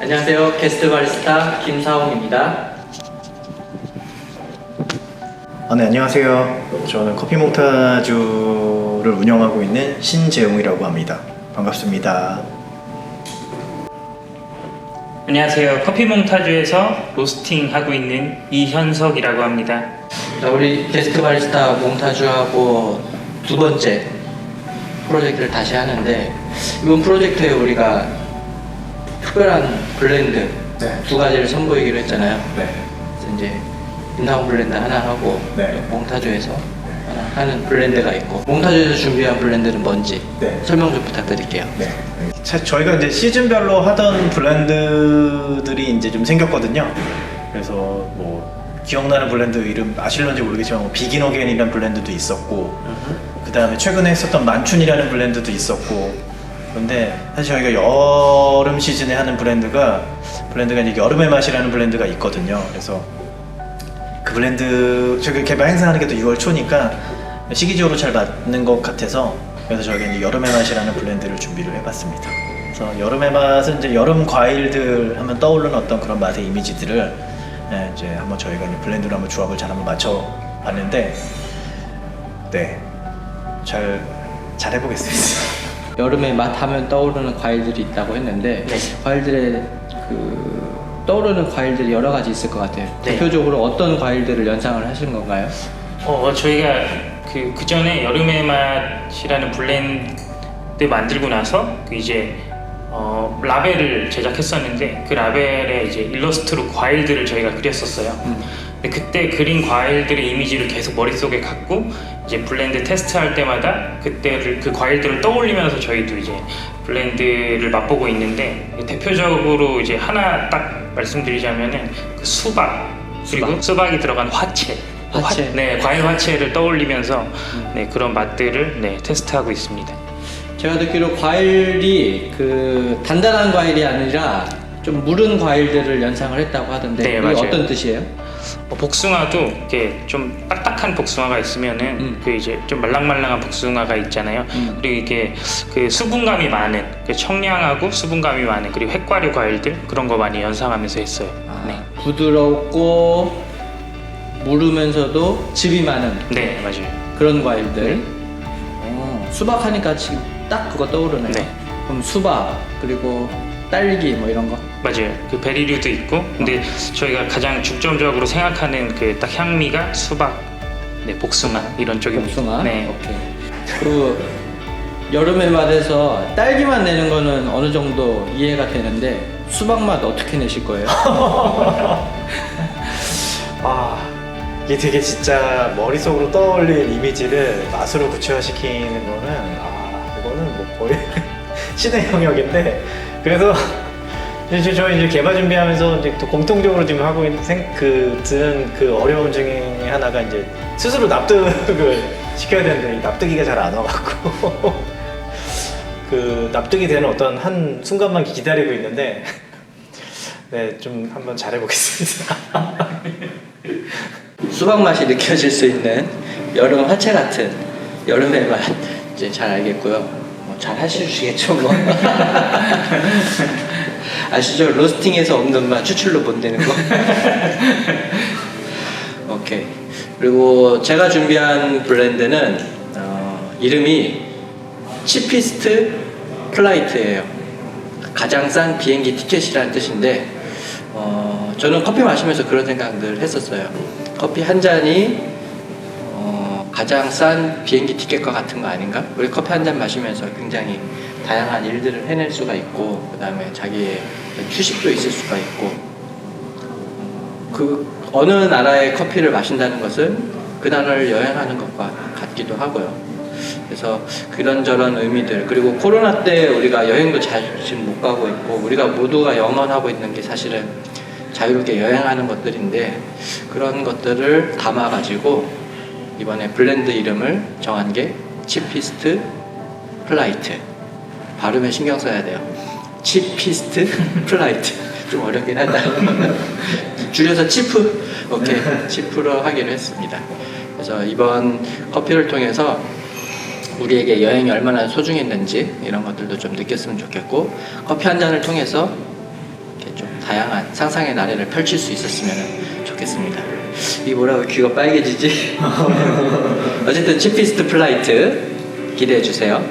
안녕하세요. 게스트 바리스타 김사홍입니다. 네, 안녕하세요. 저는 커피 몽타주를 운영하고 있는 신재웅이라고 합니다. 반갑습니다. 안녕하세요. 커피 몽타주에서 로스팅 하고 있는 이현석이라고 합니다. 자, 우리 게스트 바리스타 몽타주하고 두 번째 프로젝트를 다시 하는데, 이번 프로젝트에 우리가 특별한 블렌드 두 가지를 선보이기로 했잖아요. 네. 그래서 이제 임상훈 블렌드 하나 하고 몽타주에서 하나 하는 블렌드가 있고, 몽타주에서 준비한 블렌드는 뭔지 설명 좀 부탁드릴게요. 네. 저희가 이제 시즌별로 하던 블렌드들이 이제 좀 생겼거든요. 그래서 뭐 기억나는 블렌드 이름 아실런지 모르겠지만 비긴 어게인이라는 블렌드도 있었고, 그 다음에 최근에 했었던 만춘이라는 블렌드도 있었고. 그런데 사실 저희가 여름 시즌에 하는 블렌드가 이제 여름의 맛이라는 블렌드가 있거든요. 그래서 그 블렌드 저희 개발 행사하는 게 또 6월 초니까 시기적으로 잘 맞는 것 같아서, 그래서 저희가 이제 여름의 맛이라는 블렌드를 준비를 해봤습니다. 그래서 여름의 맛은 이제 여름 과일들 하면 떠오르는 어떤 그런 맛의 이미지들을 이제 한번 저희가 이제 블렌드로 한번 조합을 잘 한번 맞춰봤는데, 네, 잘 해보겠습니다. 여름에 맛 하면 떠오르는 과일들이 있다고 했는데, 과일들의 떠오르는 과일들이 여러 가지 있을 것 같아요. 대표적으로 어떤 과일들을 연상을 하신 건가요? 저희가 그 전에 여름의 맛이라는 블렌드 만들고 나서 이제 라벨을 제작했었는데, 그 라벨에 이제 일러스트로 과일들을 저희가 그렸었어요. 근데 그때 그린 과일들의 이미지를 계속 머릿속에 갖고 이제 블렌드 테스트할 때마다 그 과일들을 떠올리면서 저희도 이제 블렌드를 맛보고 있는데, 대표적으로 이제 하나 딱 말씀드리자면은 그 수박, 그리고 수박이 들어간 화채. 과일 화채를 떠올리면서 그런 맛들을 테스트하고 있습니다. 제가 듣기로 과일이 단단한 과일이 아니라 좀 무른 과일들을 연상을 했다고 하던데, 네, 이게 맞아요. 어떤 뜻이에요? 복숭아도 이렇게 좀 딱딱한 복숭아가 있으면은 그 이제 좀 말랑말랑한 복숭아가 있잖아요. 그리고 이게 그 수분감이 많은, 청량하고 수분감이 많은, 그리고 핵과류 과일들, 그런 거 많이 연상하면서 했어요. 부드럽고 무르면서도 즙이 많은 네, 맞아요. 그런 과일들. 수박 하니까 지금 딱 그거 떠오르네요. 그럼 수박, 그리고 딸기 뭐 이런 거? 맞아요. 그 베리류도 있고, 근데 저희가 가장 중점적으로 생각하는 그 딱 향미가 수박, 복숭아 이런 쪽입니다. 복숭아. 오케이. 그리고 여름의 맛에서 딸기맛 내는 거는 어느 정도 이해가 되는데, 수박 맛 어떻게 내실 거예요? 이게 되게 진짜 머릿속으로 떠올린 이미지를 맛으로 구체화시키는 거는 이거는 뭐 거의 신의 영역인데, 그래서 저희 이제 개발 준비하면서 이제 또 공통적으로 지금 하고 있는 드는 그 어려움 중에 하나가 이제 스스로 납득을 시켜야 되는데, 납득이가 잘 안 와갖고 그 납득이 되는 어떤 한 순간만 기다리고 있는데, 네, 좀 한번 잘해보겠습니다. 수박 맛이 느껴질 수 있는 여름 화채 같은 여름의 맛 이제 잘 알겠고요. 잘 하시겠죠 뭐. 아시죠? 로스팅에서 없는 맛 추출로 못 내는 거. 오케이. 그리고 제가 준비한 블렌드는 이름이 치피스트 플라이트예요. 가장 싼 비행기 티켓이라는 뜻인데, 저는 커피 마시면서 그런 생각들 했었어요. 커피 한 잔이 가장 싼 비행기 티켓과 같은 거 아닌가? 우리 커피 한 잔 마시면서 굉장히 다양한 일들을 해낼 수가 있고, 그 다음에 자기의 휴식도 있을 수가 있고, 그 어느 나라의 커피를 마신다는 것은 그 나라를 여행하는 것과 같기도 하고요. 그래서 그런저런 의미들, 그리고 코로나 때 우리가 여행도 잘 지금 못 가고 있고, 우리가 모두가 영원하고 있는 게 사실은 자유롭게 여행하는 것들인데, 그런 것들을 담아가지고 이번에 블렌드 이름을 정한 게 치피스트 플라이트. 발음에 신경 써야 돼요. 치피스트 플라이트. 좀 어렵긴 하다. 줄여서 치프. 오케이. 치프로 하기로 했습니다. 그래서 이번 커피를 통해서 우리에게 여행이 얼마나 소중했는지 이런 것들도 좀 느꼈으면 좋겠고, 커피 한 잔을 통해서 이렇게 다양한 상상의 나래를 펼칠 수 있었으면 좋겠습니다. 이 뭐라고 귀가 빨개지지? 어쨌든 치피스트 플라이트 기대해 주세요.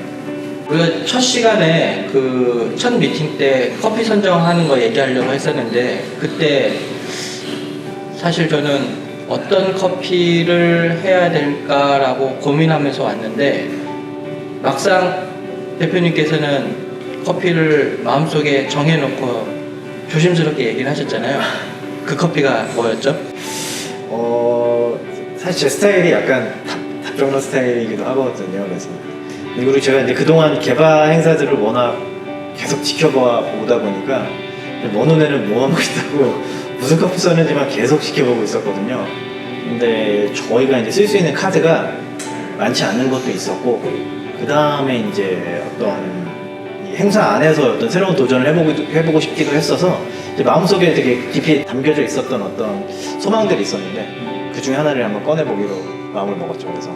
우리가 첫 시간에 그 첫 미팅 때 커피 선정하는 거 얘기하려고 했었는데 그때 사실 저는 어떤 커피를 해야 될까라고 고민하면서 왔는데 막상 대표님께서는 커피를 마음속에 정해놓고 조심스럽게 얘기를 하셨잖아요. 그 커피가 뭐였죠? 사실 제 스타일이 약간 답정너 스타일이기도 하거든요. 그래서 그리고 제가 이제 그동안 개발 행사들을 워낙 계속 지켜봐 오다 보니까 먼 눈에는 뭐 하고 있다고 무슨 커피 썼는지만 계속 지켜보고 있었거든요. 근데 저희가 이제 쓸 수 있는 카드가 많지 않은 것도 있었고 그 다음에 이제 어떤 이 행사 안에서 어떤 새로운 도전을 해보고 싶기도 했어서 이제 마음속에 되게 깊이 담겨져 있었던 어떤 소망들이 있었는데 그 중에 하나를 한번 꺼내보기로 마음을 먹었죠. 그래서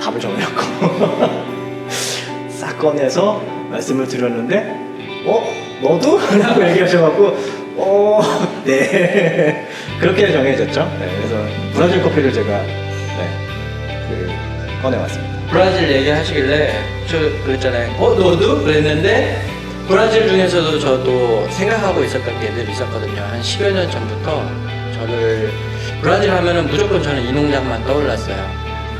답을 정해놓고 싹 꺼내서 말씀을 드렸는데 너도? 라고 얘기하셔갖고 네 그렇게 정해졌죠. 네, 그래서 브라질 커피를 제가 꺼내왔습니다. 브라질 얘기하시길래 저 그랬잖아요. 너도? 그랬는데 브라질 중에서도 저도 생각하고 있었던 게 늘 있었거든요. 한 10여 년 전부터 저를 브라질 하면은 무조건 저는 이 농장만 떠올랐어요.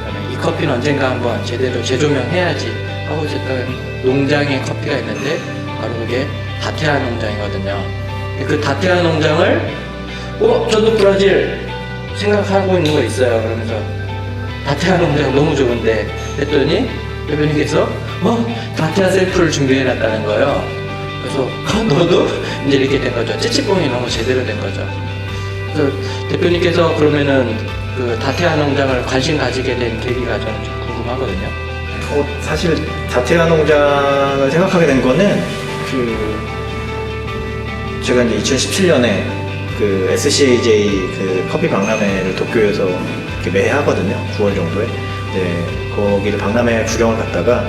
그러면 이 커피는 언젠가 한번 제대로 재조명해야지 하고 있었던 농장의 커피가 있는데 바로 그게 다테아 농장이거든요. 그 다테아 농장을 저도 브라질 생각하고 있는 거 있어요. 그러면서 다테아 농장 너무 좋은데 했더니 대표님께서 다테아 샘플을 준비해놨다는 거예요. 그래서 너도? 이제 이렇게 된 거죠. 찌찌뽕이 너무 제대로 된 거죠. 그래서 대표님께서 그러면은 그 다테아 농장을 관심 가지게 된 계기가 저는 좀 궁금하거든요. 사실 다테아 농장을 생각하게 된 거는 제가 이제 2017년에 그 SCAJ 그 커피 박람회를 도쿄에서 이렇게 매해 하거든요. 9월 정도에. 네, 거기를 박람회 구경을 갔다가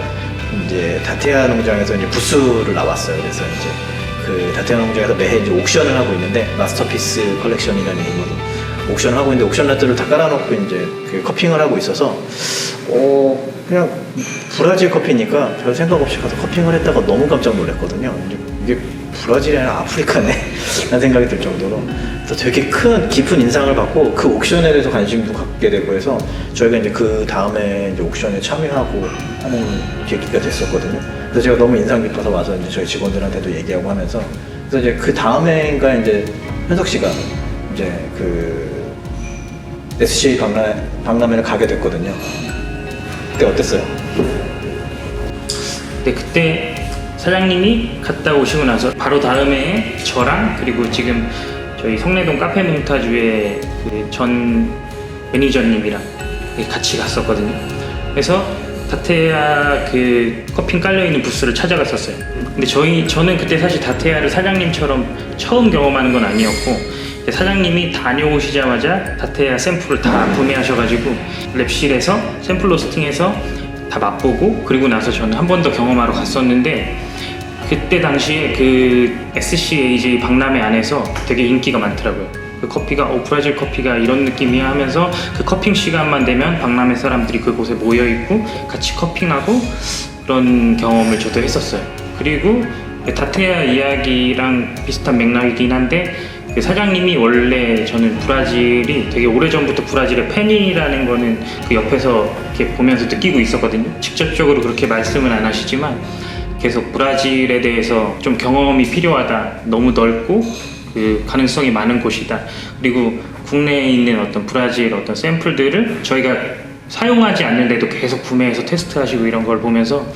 이제 다테아 농장에서 이제 부스를 나왔어요. 그래서 이제 그 다테아 농장에서 매해 이제 옥션을 하고 있는데 마스터피스 컬렉션이라는 이름으로 옥션을 하고 있는데 옥션 라트를 다 깔아놓고 이제 그 커핑을 하고 있어서 그냥 브라질 커피니까 별 생각 없이 가서 커핑을 했다가 너무 깜짝 놀랐거든요. 이게 브라질이 아니라 아프리카네 라는 생각이 들 정도로 그래서 되게 큰 깊은 인상을 받고 그 옥션에 대해서 관심도 갖게 되고 해서 저희가 이제 그 다음에 이제 옥션에 참여하고 하는 계기가 됐었거든요. 그래서 제가 너무 인상 깊어서 와서 이제 저희 직원들한테도 얘기하고 하면서 그래서 이제 그 다음에인가 이제 현석 씨가 이제 그 SCA 박람회를 가게 됐거든요. 그때 어땠어요? 네, 그때 사장님이 갔다 오시고 나서 바로 다음에 저랑 그리고 지금 저희 성내동 카페 몽타주의 그 전 매니저님이랑 같이 갔었거든요. 그래서 다테아 그 커핑 깔려있는 부스를 찾아갔었어요. 근데 저는 그때 사실 다테아를 사장님처럼 처음 경험하는 건 아니었고 사장님이 다녀오시자마자 다테아 샘플을 다 구매하셔가지고 랩실에서 샘플 로스팅해서 다 맛보고 그리고 나서 저는 한 번 더 경험하러 갔었는데 그때 당시에 그 SCAJ 박람회 안에서 되게 인기가 많더라고요. 그 커피가 브라질 커피가 이런 느낌이야 하면서 그 커핑 시간만 되면 박람회 사람들이 그곳에 모여있고 같이 커핑하고 그런 경험을 저도 했었어요. 그리고 다테아 이야기랑 비슷한 맥락이긴 한데 그 사장님이 원래 저는 브라질이 되게 오래전부터 브라질의 팬이라는 거는 그 옆에서 이렇게 보면서 느끼고 있었거든요. 직접적으로 그렇게 말씀은 안 하시지만 계속 브라질에 대해서 좀 경험이 필요하다. 너무 넓고 그 가능성이 많은 곳이다. 그리고 국내에 있는 어떤 브라질 어떤 샘플들을 저희가 사용하지 않는데도 계속 구매해서 테스트하시고 이런 걸 보면서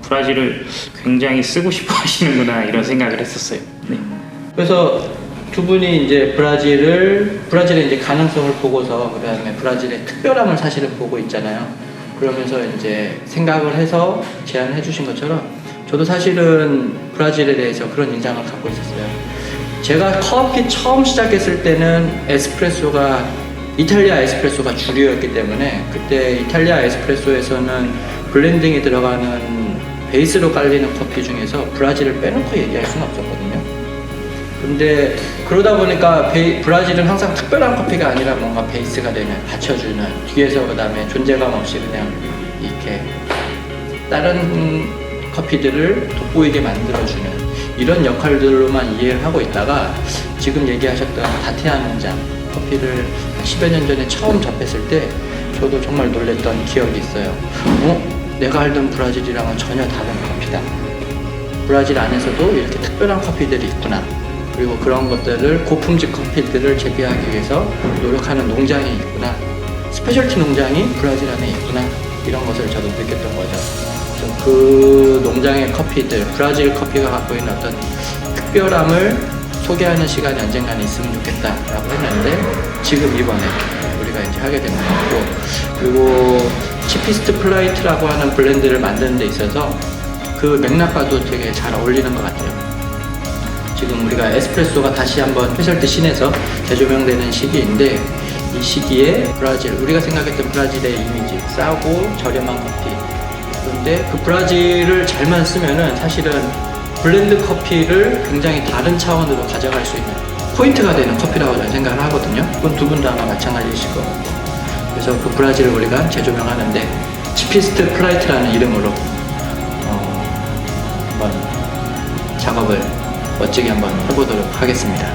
브라질을 굉장히 쓰고 싶어 하시는구나 이런 생각을 했었어요. 네. 그래서 두 분이 이제 브라질의 이제 가능성을 보고서 그다음에 브라질의 특별함을 사실은 보고 있잖아요. 그러면서 이제 생각을 해서 제안을 해주신 것처럼 저도 사실은 브라질에 대해서 그런 인상을 갖고 있었어요. 제가 커피 처음 시작했을 때는 이탈리아 에스프레소가 주류였기 때문에 그때 이탈리아 에스프레소에서는 블렌딩이 들어가는 베이스로 깔리는 커피 중에서 브라질을 빼놓고 얘기할 수는 없었거든요. 근데 그러다 보니까 브라질은 항상 특별한 커피가 아니라 뭔가 베이스가 되는, 받쳐주는, 뒤에서 그 다음에 존재감 없이 그냥 이렇게 다른 커피들을 돋보이게 만들어주는 이런 역할들로만 이해를 하고 있다가 지금 얘기하셨던 다티아 농장 커피를 10여 년 전에 처음 접했을 때 저도 정말 놀랬던 기억이 있어요. 내가 알던 브라질이랑은 전혀 다른 커피다. 브라질 안에서도 이렇게 특별한 커피들이 있구나. 그리고 그런 것들을, 고품질 커피들을 재배하기 위해서 노력하는 농장이 있구나. 스페셜티 농장이 브라질 안에 있구나. 이런 것을 저도 느꼈던 거죠. 그 농장의 커피들, 브라질 커피가 갖고 있는 어떤 특별함을 소개하는 시간이 언젠가는 있으면 좋겠다라고 했는데 지금 이번에 우리가 이제 하게 된 거고, 그리고 치피스트 플라이트라고 하는 블렌드를 만드는 데 있어서 그 맥락과도 되게 잘 어울리는 것 같아요. 지금 우리가 에스프레소가 다시 한번 스페셜티 씬에서 재조명되는 시기인데, 이 시기에 브라질, 우리가 생각했던 브라질의 이미지, 싸고 저렴한 커피, 그런데 그 브라질을 잘만 쓰면은 사실은 블렌드 커피를 굉장히 다른 차원으로 가져갈 수 있는 포인트가 되는 커피라고 저는 생각을 하거든요. 그건 두 분 다 아마 마찬가지이실 것 같고, 그래서 그 브라질을 우리가 재조명하는데 치피스트 플라이트라는 이름으로 한번 작업을 멋지게 한번 해보도록 하겠습니다.